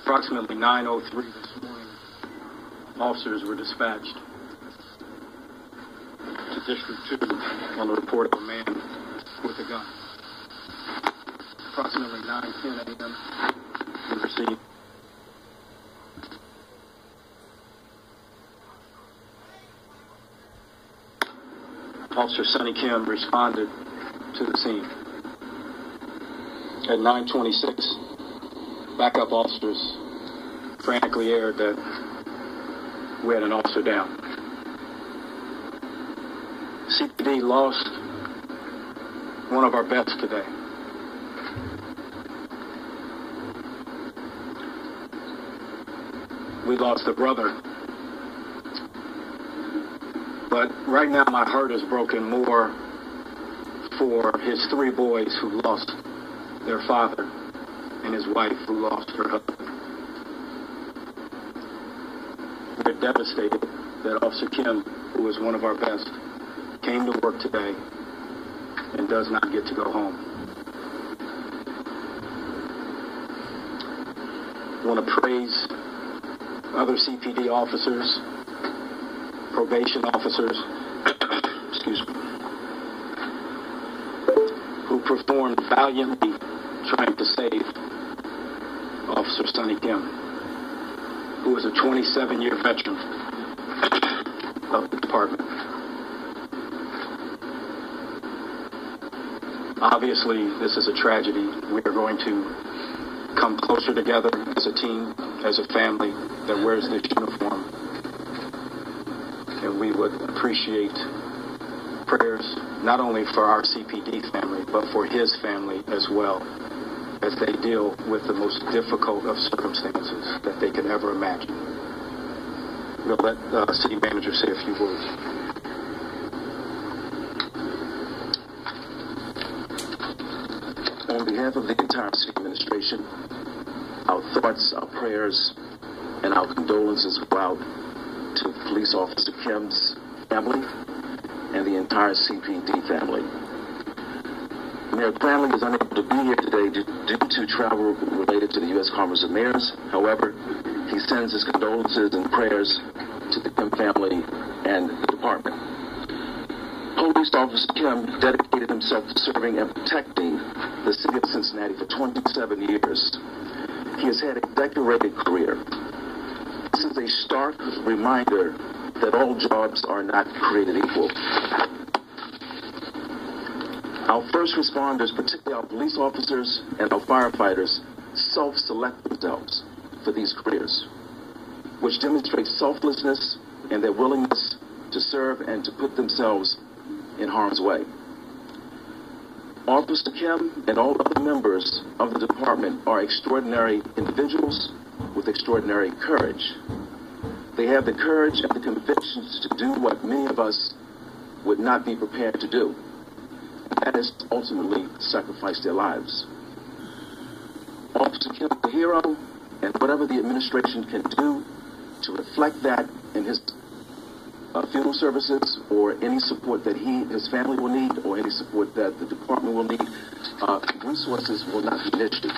Approximately 9:03 this morning, officers were dispatched to District 2 on the report of a man with a gun. Approximately 9:10 a.m., we received Officer Sonny Kim responded to the scene. At 9:26, backup officers frantically aired that we had an officer down. CPD lost one of our best today. We lost a brother. But right now my heart is broken more for his 3 boys who lost their father and his wife who lost her husband. We're devastated that Officer Kim, who was one of our best, came to work today and does not get to go home. I want to praise other CPD officers, probation officers, excuse me, who performed valiantly trying to save Officer Sonny Kim, who is a 27-year veteran of the department. Obviously, this is a tragedy. We are going to come closer together as a team, as a family that wears this uniform. And we would appreciate prayers not only for our CPD family, but for his family as well, as they deal with the most difficult of circumstances that they could ever imagine. We'll let the city manager say a few words. On behalf of the entire city administration, our thoughts, our prayers, and our condolences go out to Police Officer Kim's family and the entire CPD family. Mayor Cranley is unable to be here today due to travel related to the U.S. Conference of Mayors. However, he sends his condolences and prayers to the Kim family and the department. Police Officer Kim dedicated himself to serving and protecting the city of Cincinnati for 27 years. He has had a decorated career. This is a stark reminder that all jobs are not created equal. Our first responders, particularly our police officers and our firefighters, self-select themselves for these careers, which demonstrates selflessness and their willingness to serve and to put themselves in harm's way. Officer Kim and all other members of the department are extraordinary individuals with extraordinary courage. They have the courage and the convictions to do what many of us would not be prepared to do. And that is ultimately sacrifice their lives. Officer Kim is a hero, and whatever the administration can do to reflect that in his funeral services or any support that his family will need or any support that the department will need, resources will not be an issue.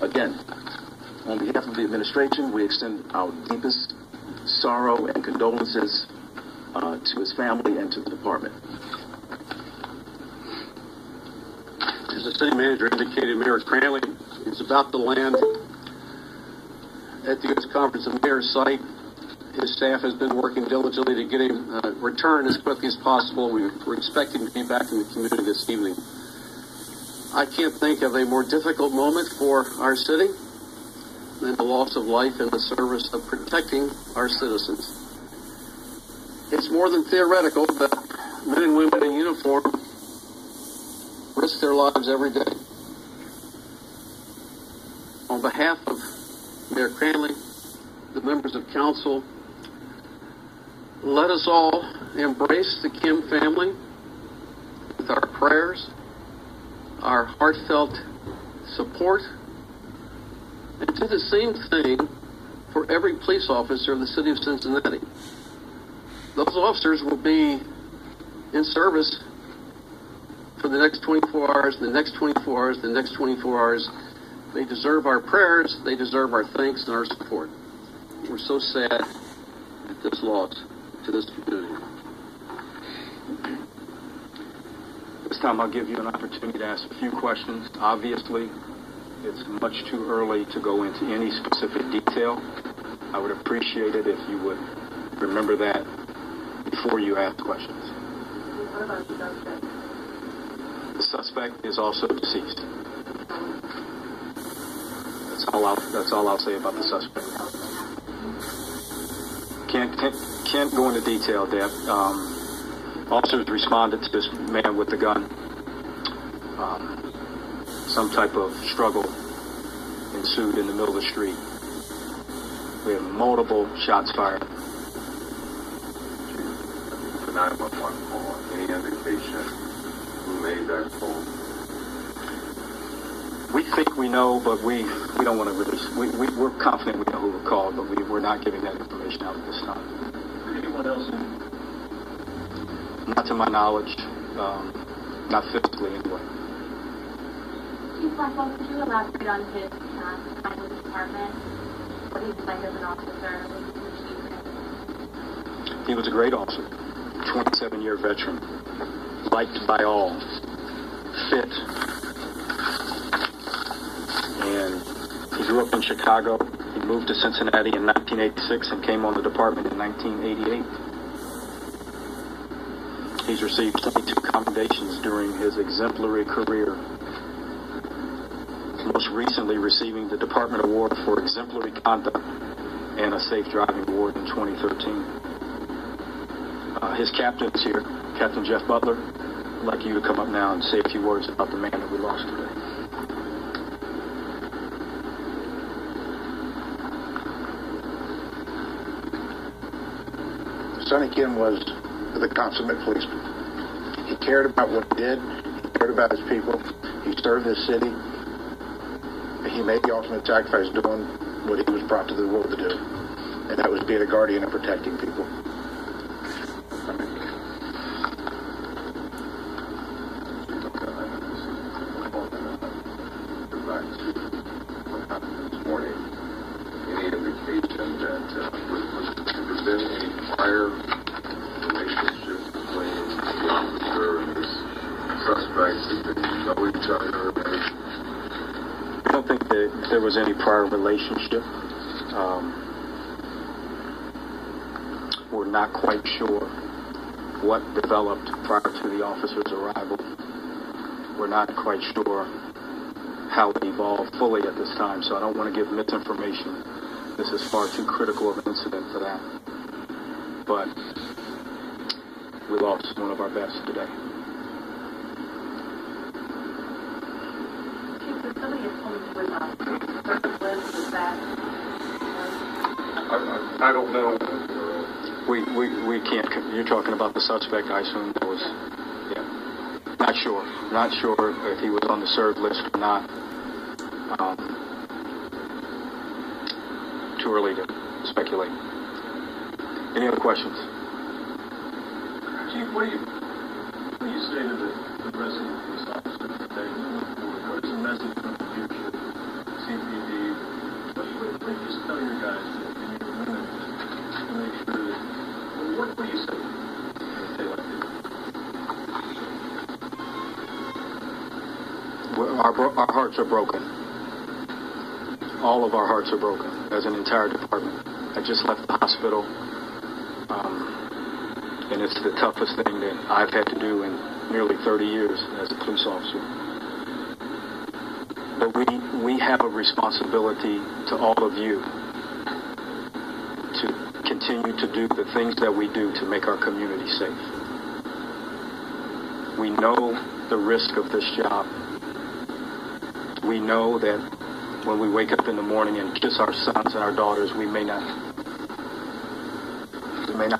Again, on behalf of the administration, we extend our deepest sorrow and condolences to his family and to the department. As the city manager indicated, Mayor Cranley is about to land at the U.S. Conference of Mayors site. His staff has been working diligently to get him returned as quickly as possible. We're expecting to be back in the community this evening. I can't think of a more difficult moment for our city than the loss of life in the service of protecting our citizens. It's more than theoretical that men and women in uniform risk their lives every day. On behalf of Mayor Cranley, the members of council, let us all embrace the Kim family with our prayers, our heartfelt support, and do the same thing for every police officer of the city of Cincinnati. Those officers will be in service for the next 24 hours, the next 24 hours, the next 24 hours. They deserve our prayers. They deserve our thanks and our support. We're so sad at this loss to this community. This time I'll give you an opportunity to ask a few questions. Obviously, it's much too early to go into any specific detail. I would appreciate it if you would remember that before you ask questions. What about the suspect? The suspect is also deceased. That's all I'll say about the suspect. Can't go into detail, Deb. Officers responded to this man with the gun. Some type of struggle ensued in the middle of the street. We had multiple shots fired. The 911 call, any indication who made that call? We think we know, but we don't want to release. We're confident we know who called, but we're not giving that information out at this time. Anyone else? Not to my knowledge, not physically anyway. Chief Marshall, could you elaborate on his time with the department? What he was like as an officer? He was a great officer, 27-year veteran, liked by all, fit, and he grew up in Chicago. He moved to Cincinnati in 1986 and came on the department in 1988. He's received 22 commendations during his exemplary career, most recently receiving the Department Award for Exemplary Conduct and a Safe Driving Award in 2013. His captain is here, Captain Jeff Butler. I'd like you to come up now and say a few words about the man that we lost today. Sonny Kim was the consummate policeman. He cared about what he did. He cared about his people. He served his city. He made the ultimate sacrifice doing what he was brought to the world to do, and that was being a guardian and protecting people. What happened this morning? Any indication that there's been any prior relationship between the officer and this suspect? Did they know each other? I don't think that there was any prior relationship. We're not quite sure what developed prior to the officer's arrival. We're not quite sure how it evolved fully at this time, so I don't want to give misinformation. This is far too critical of an incident for that. But we lost one of our best today. Somebody has told me with certain limbs with that. I don't know. We can't. You're talking about the suspect, I assume. That was, yeah. Not sure. Not sure if he was on the served list or not. Too early to speculate. Any other questions? Chief, what do you say to the rest of the police officers today? What is the message from the future CPD? What do you just tell your guys that you need to make sure that, what do you say on a day like this? Our hearts are broken. All of our hearts are broken as an entire department. I just left the hospital, and it's the toughest thing that I've had to do in nearly 30 years as a police officer. But we have a responsibility to all of you to continue to do the things that we do to make our community safe. We know the risk of this job. We know that when we wake up in the morning and kiss our sons and our daughters, we may not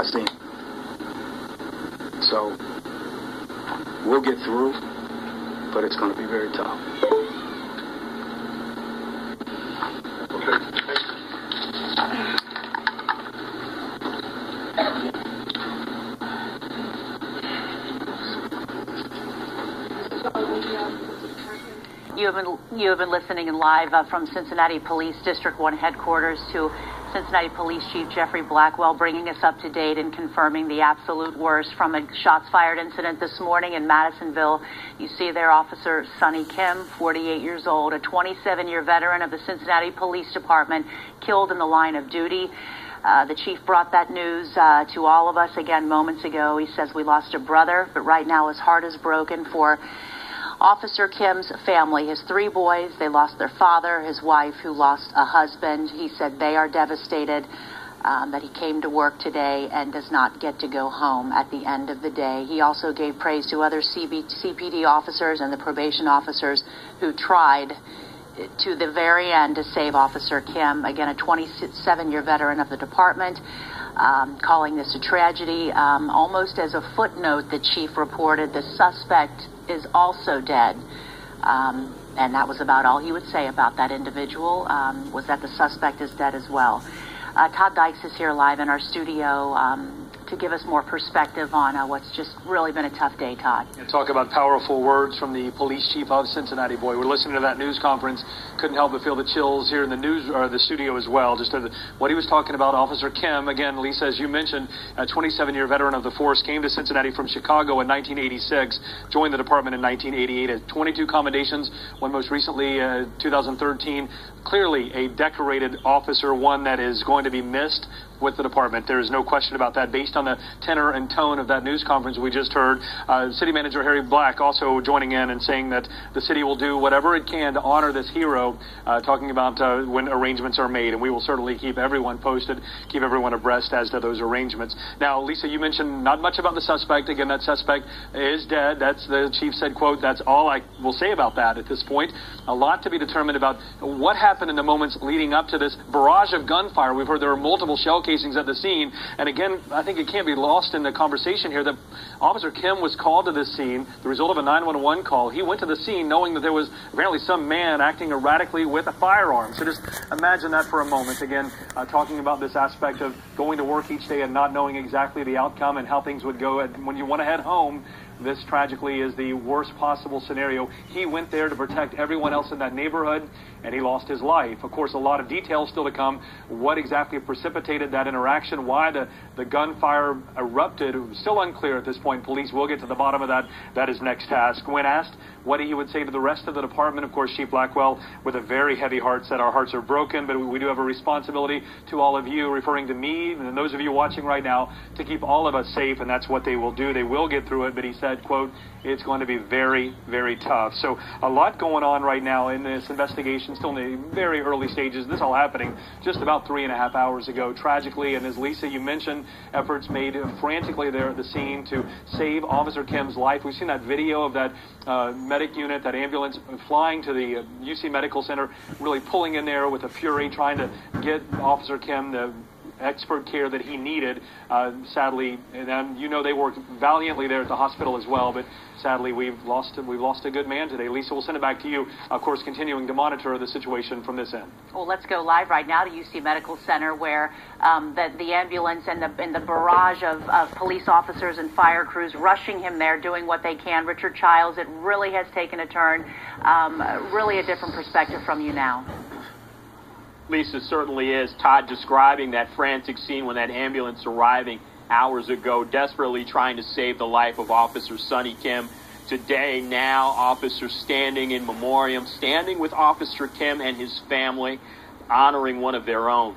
see them. So we'll get through, but it's going to be very tough. have been listening in live from Cincinnati Police District 1 headquarters to Cincinnati Police Chief Jeffrey Blackwell, bringing us up to date and confirming the absolute worst from a shots fired incident this morning in Madisonville. You see there Officer Sonny Kim, 48 years old, a 27-year veteran of the Cincinnati Police Department, killed in the line of duty. The chief brought that news to all of us again moments ago. He says we lost a brother, but right now his heart is broken for Officer Kim's family, his 3 boys. They lost their father, his wife, who lost a husband. He said they are devastated that he came to work today and does not get to go home at the end of the day. He also gave praise to other CPD officers and the probation officers who tried to the very end to save Officer Kim, again a 27-year veteran of the department, calling this a tragedy. Almost as a footnote, the chief reported the suspect is also dead. And that was about all he would say about that individual, was that the suspect is dead as well. Todd Dykes is here live in our studio to give us more perspective on what's just really been a tough day, Todd. Talk about powerful words from the police chief of Cincinnati. Boy, we're listening to that news conference. Couldn't help but feel the chills here in the studio as well. Just what he was talking about. Officer Kim, again, Lisa, as you mentioned, a 27-year veteran of the force, came to Cincinnati from Chicago in 1986, joined the department in 1988, had 22 commendations, one most recently 2013. Clearly a decorated officer, one that is going to be missed with the department. There is no question about that. Based on the tenor and tone of that news conference we just heard, City Manager Harry Black also joining in and saying that the city will do whatever it can to honor this hero, talking about when arrangements are made, and we will certainly keep everyone posted, keep everyone abreast as to those arrangements. Now, Lisa, you mentioned not much about the suspect. Again, that suspect is dead. That's the chief said, quote, that's all I will say about that at this point. A lot to be determined about what happened in the moments leading up to this barrage of gunfire. We've heard there were multiple shell casings at the scene. And again, I think it can't be lost in the conversation here that Officer Kim was called to this scene, the result of a 911 call. He went to the scene knowing that there was apparently some man acting erratically with a firearm. So just imagine that for a moment. Again, talking about this aspect of going to work each day and not knowing exactly the outcome and how things would go. And when you want to head home, this tragically is the worst possible scenario. He went there to protect everyone else in that neighborhood, and he lost his life. Of course, a lot of details still to come. What exactly precipitated that interaction, why the gunfire erupted, still unclear at this point. Police will get to the bottom of that. That is next task. When asked what he would say to the rest of the department, of course, Chief Blackwell, with a very heavy heart, said our hearts are broken, but we do have a responsibility to all of you, referring to me and those of you watching right now, to keep all of us safe, and that's what they will do. They will get through it, but he said, quote, it's going to be very, very tough. So a lot going on right now in this investigation, still in the very early stages. This all happening just about 3.5 hours ago, tragically. And as Lisa, you mentioned, efforts made frantically there at the scene to save Officer Kim's life. We've seen that video of that medic unit, that ambulance flying to the UC Medical Center, really pulling in there with a fury, trying to get Officer Kim the expert care that he needed. Sadly, and you know they worked valiantly there at the hospital as well, but sadly we've lost a good man today. Lisa, we'll send it back to you, of course, continuing to monitor the situation from this end. Well, let's go live right now to UC Medical Center, where the ambulance and the barrage of police officers and fire crews rushing him there, doing what they can. Richard Childs, it really has taken a turn. Really a different perspective from you now. Lisa, certainly is. Todd describing that frantic scene when that ambulance arriving hours ago, desperately trying to save the life of Officer Sonny Kim. Today, now, officers standing in memoriam, standing with Officer Kim and his family, honoring one of their own.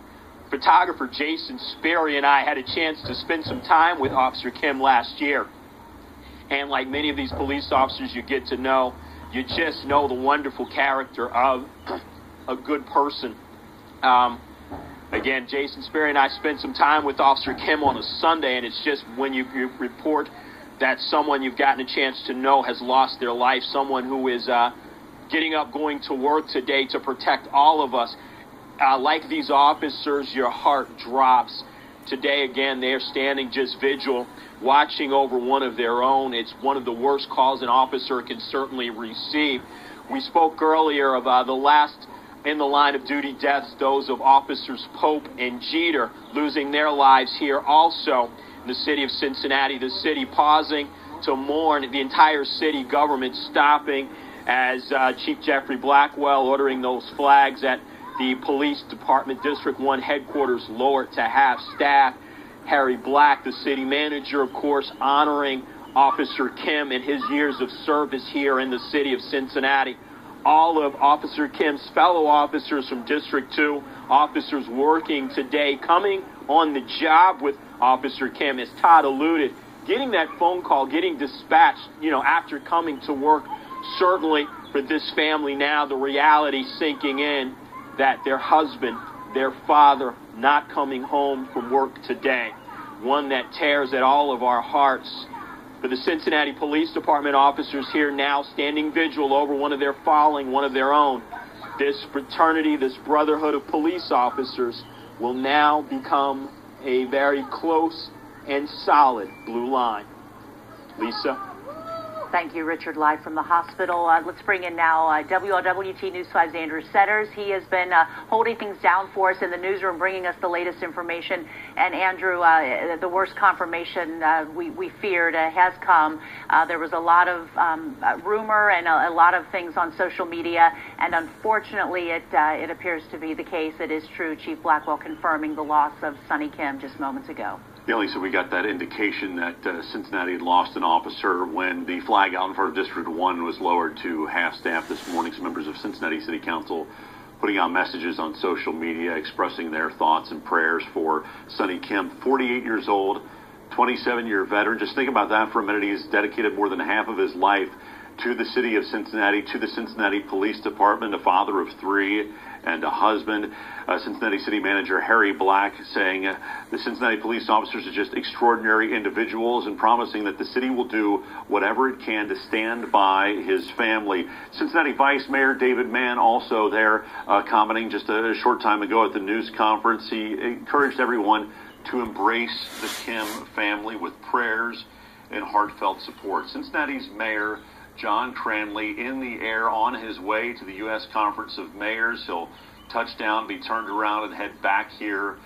Photographer Jason Sperry and I had a chance to spend some time with Officer Kim last year. And like many of these police officers you get to know, you just know the wonderful character of a good person. Again, Jason Sperry and I spent some time with Officer Kim on a Sunday, and it's just when you report that someone you've gotten a chance to know has lost their life, someone who is getting up, going to work today to protect all of us. Like these officers, your heart drops. Today, again, they are standing just vigil, watching over one of their own. It's one of the worst calls an officer can certainly receive. We spoke earlier of the last in the line of duty deaths, those of Officers Pope and Jeter, losing their lives here also in the city of Cincinnati. The city pausing to mourn, the entire city government stopping as Chief Jeffrey Blackwell ordering those flags at the Police Department District 1 headquarters lowered to half staff. Harry Black, the city manager, of course, honoring Officer Kim and his years of service here in the city of Cincinnati. All of Officer Kim's fellow officers from District 2, officers working today, coming on the job with Officer Kim, as Todd alluded, getting that phone call, getting dispatched, after coming to work. Certainly for this family now, the reality sinking in that their husband, their father, not coming home from work today. One that tears at all of our hearts. For the Cincinnati Police Department officers here now standing vigil over one of their falling, one of their own. This fraternity, this brotherhood of police officers will now become a very close and solid blue line. Lisa? Thank you, Richard, live from the hospital. Let's bring in now WLWT News 5's Andrew Setters. He has been holding things down for us in the newsroom, bringing us the latest information. And Andrew, the worst confirmation we feared has come. There was a lot of rumor and a lot of things on social media, and unfortunately it appears to be the case. It is true. Chief Blackwell confirming the loss of Sonny Kim just moments ago. Yeah, Lisa, we got that indication that Cincinnati had lost an officer when the flag out in front of District 1 was lowered to half-staff this morning. Some members of Cincinnati City Council putting out messages on social media expressing their thoughts and prayers for Sonny Kim, 48 years old, 27-year veteran. Just think about that for a minute. He's dedicated more than half of his life to the city of Cincinnati, to the Cincinnati Police Department, a father of 3 and a husband. Cincinnati City Manager Harry Black saying the Cincinnati police officers are just extraordinary individuals and promising that the city will do whatever it can to stand by his family. Cincinnati Vice Mayor David Mann also there commenting just a short time ago at the news conference. He encouraged everyone to embrace the Kim family with prayers and heartfelt support. Cincinnati's Mayor John Cranley in the air on his way to the U.S. Conference of Mayors. He'll touch down, be turned around, and head back here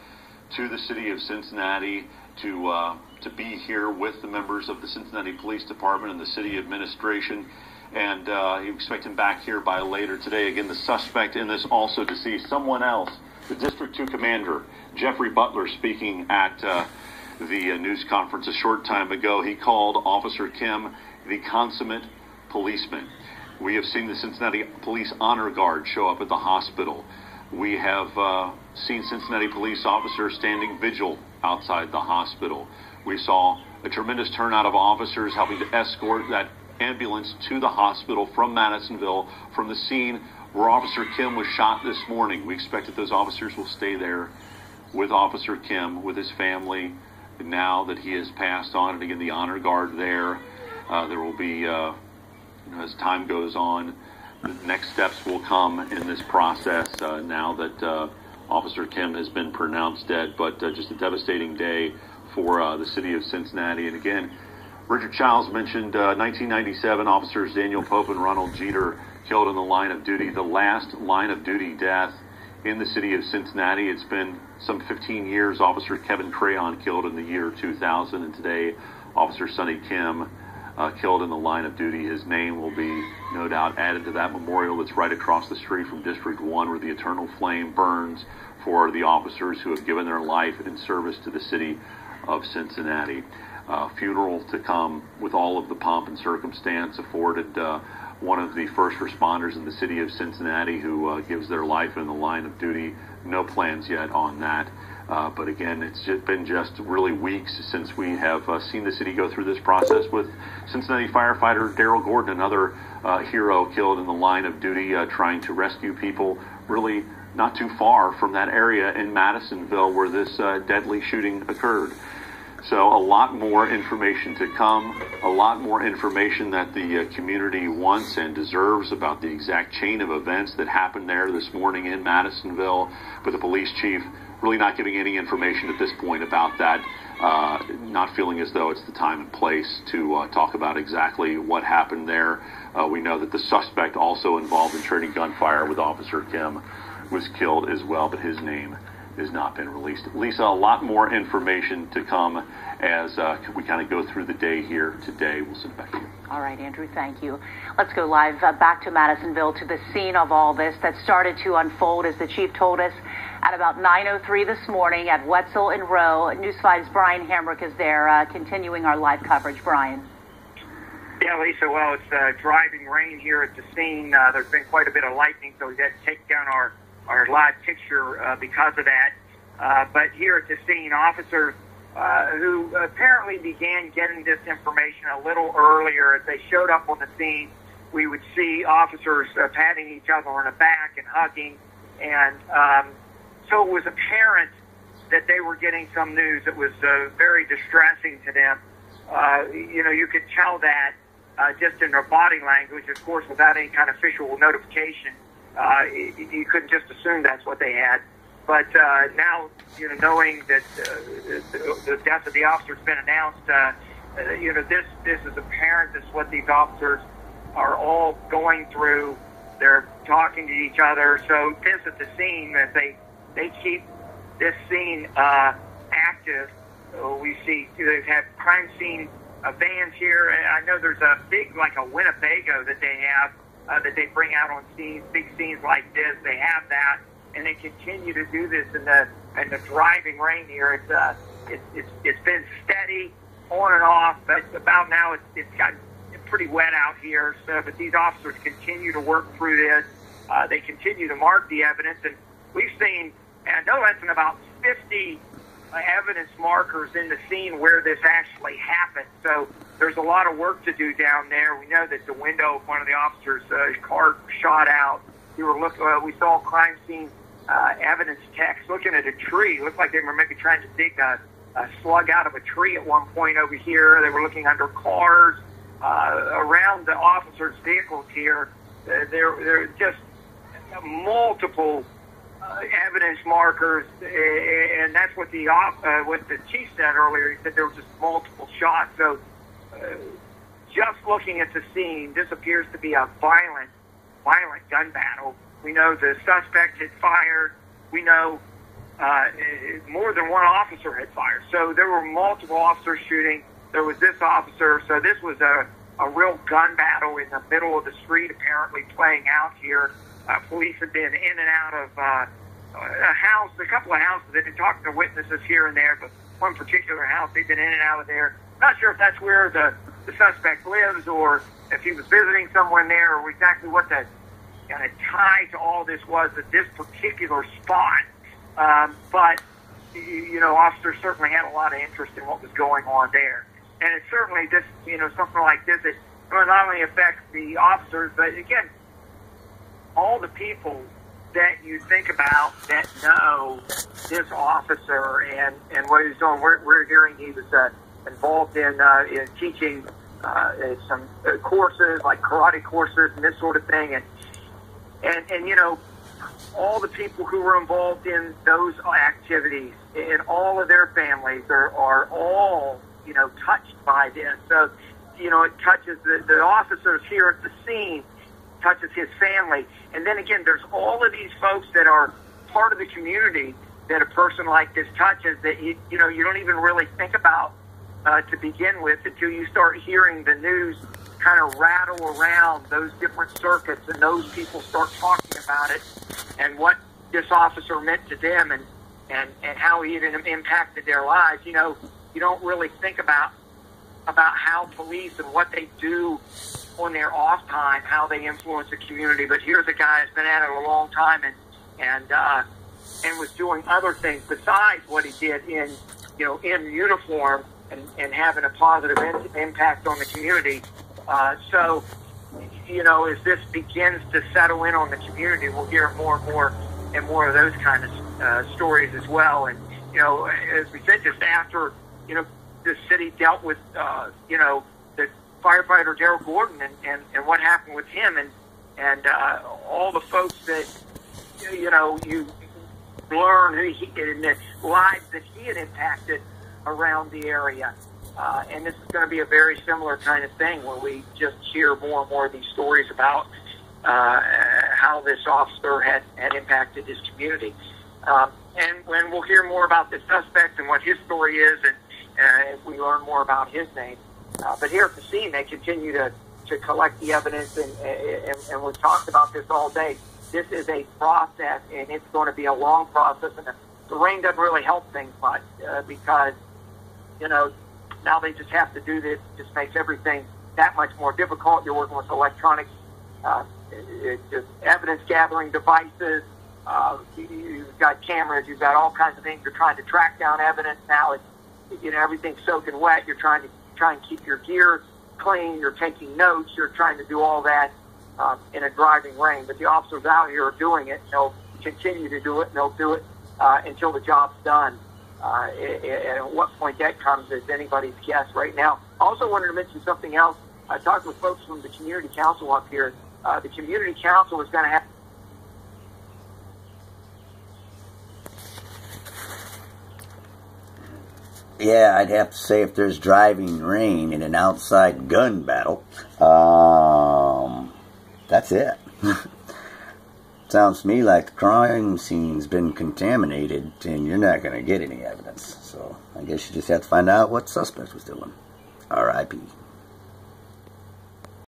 to the city of Cincinnati to be here with the members of the Cincinnati Police Department and the city administration. And you expect him back here by later today. Again, the suspect in this also deceased. Someone else, the District 2 Commander, Jeffrey Butler, speaking at the news conference a short time ago. He called Officer Kim the consummate policeman. We have seen the Cincinnati Police Honor Guard show up at the hospital. We have seen Cincinnati police officers standing vigil outside the hospital. We saw a tremendous turnout of officers helping to escort that ambulance to the hospital from Madisonville, from the scene where Officer Kim was shot this morning. We expect that those officers will stay there with Officer Kim, with his family, now that he has passed on. And again, the Honor Guard there. There will be as time goes on, the next steps will come in this process now that Officer Kim has been pronounced dead. But just a devastating day for the city of Cincinnati. And again, Richard Childs mentioned 1997 officers Daniel Pope and Ronald Jeter killed in the line of duty, the last line of duty death in the city of Cincinnati. It's been some 15 years. Officer Kevin Crayon killed in the year 2000, and today Officer Sonny Kim killed in the line of duty. His name will be, no doubt, added to that memorial that's right across the street from District 1, where the eternal flame burns for the officers who have given their life in service to the city of Cincinnati. Funeral to come with all of the pomp and circumstance afforded one of the first responders in the city of Cincinnati who gives their life in the line of duty. No plans yet on that. But again, it's been just really weeks since we have seen the city go through this process with Cincinnati firefighter Daryl Gordon, another hero killed in the line of duty trying to rescue people really not too far from that area in Madisonville where this deadly shooting occurred. So a lot more information to come, a lot more information that the community wants and deserves about the exact chain of events that happened there this morning in Madisonville, but the police chief really not giving any information at this point about that, not feeling as though it's the time and place to talk about exactly what happened there. We know that the suspect also involved in trading gunfire with Officer Kim was killed as well, but his name has not been released. Lisa, a lot more information to come as we kind of go through the day here today. We'll send it back to you. All right, Andrew, thank you. Let's go live back to Madisonville, to the scene of all this that started to unfold, as the chief told us, at about 9:03 this morning at Wetzel and Rowe. News 5's Brian Hamrick is there, continuing our live coverage. Brian. Yeah, Lisa, well, it's driving rain here at the scene. There's been quite a bit of lightning, so we had to take down our live picture because of that. But here at the scene, officers who apparently began getting this information a little earlier, as they showed up on the scene, we would see officers patting each other on the back and hugging. And so it was apparent that they were getting some news that was very distressing to them. You could tell that just in their body language, of course, without any kind of official notification. You couldn't just assume that's what they had. But now, knowing that the death of the officer has been announced, this is apparent. This is what these officers are all going through. They're talking to each other. So this at the scene, as they keep this scene active. We see they've had crime scene vans here. I know there's a big, like a Winnebago that they have that they bring out on scenes, big scenes like this. They have that, and they continue to do this in the driving rain here. It's been steady on and off, but about now it's gotten pretty wet out here. So, but these officers continue to work through this. They continue to mark the evidence, and we've seen no less than about 50 evidence markers in the scene where this actually happened. So there's a lot of work to do down there. We know that the window of one of the officers' car shot out. We saw crime scene evidence techs looking at a tree. It looked like they were maybe trying to dig a slug out of a tree at one point over here. They were looking under cars, around the officers' vehicles here. There are just multiple evidence markers, and that's what the chief said earlier. He said there were just multiple shots. So just looking at the scene, this appears to be a violent gun battle. We know the suspect had fired. We know more than one officer had fired. So there were multiple officers shooting. There was this officer. So this was a real gun battle in the middle of the street, apparently playing out here. Police have been in and out of a couple of houses. They've been talking to witnesses here and there, but one particular house, they've been in and out of there. Not sure if that's where the suspect lives, or if he was visiting someone there, or exactly what the kind of tie to all this was at this particular spot. But officers certainly had a lot of interest in what was going on there. And it's certainly this, something like this, it not only affects the officers, but again, all the people that you think about that know this officer and what he's doing. We're hearing he was involved in teaching some courses, like karate courses and this sort of thing. And all the people who were involved in those activities and all of their families are all, touched by this. So, it touches the officers here at the scene, touches his family. And then again, there's all of these folks that are part of the community that a person like this touches that you don't even really think about to begin with until you start hearing the news kind of rattle around those different circuits and those people start talking about it and what this officer meant to them and how he even impacted their lives. You don't really think about how police and what they do on their off time, how they influence the community. But here's a guy that's been at it a long time and was doing other things besides what he did in uniform and having a positive impact on the community. So as this begins to settle in on the community, we'll hear more and more of those kind of stories as well. And as we said, just after the city dealt with the firefighter Darrell Gordon and what happened with him and all the folks that you learn and the lives that he had impacted around the area. And this is going to be a very similar kind of thing where we just hear more and more of these stories about how this officer had impacted his community. And when we'll hear more about the suspect and what his story is, and if we learn more about his name, But here at the scene, they continue to collect the evidence, and we've talked about this all day. This is a process, and it's going to be a long process, and the rain doesn't really help things much because, now they just have to do this. It just makes everything that much more difficult. You're working with electronic just evidence gathering devices. You've got cameras. You've got all kinds of things. You're trying to track down evidence now. Everything's soaking wet. You're trying to keep your gear clean. You're taking notes. You're trying to do all that in a driving rain. But the officers out here are doing it. They'll continue to do it, and they'll do it until the job's done. And at what point that comes is anybody's guess right now. I also wanted to mention something else. I talked with folks from the community council up here. The community council is going to have Yeah, I'd have to say if there's driving rain in an outside gun battle, that's it. Sounds to me like the crime scene's been contaminated and you're not going to get any evidence. So I guess you just have to find out what the suspect was doing. R.I.P.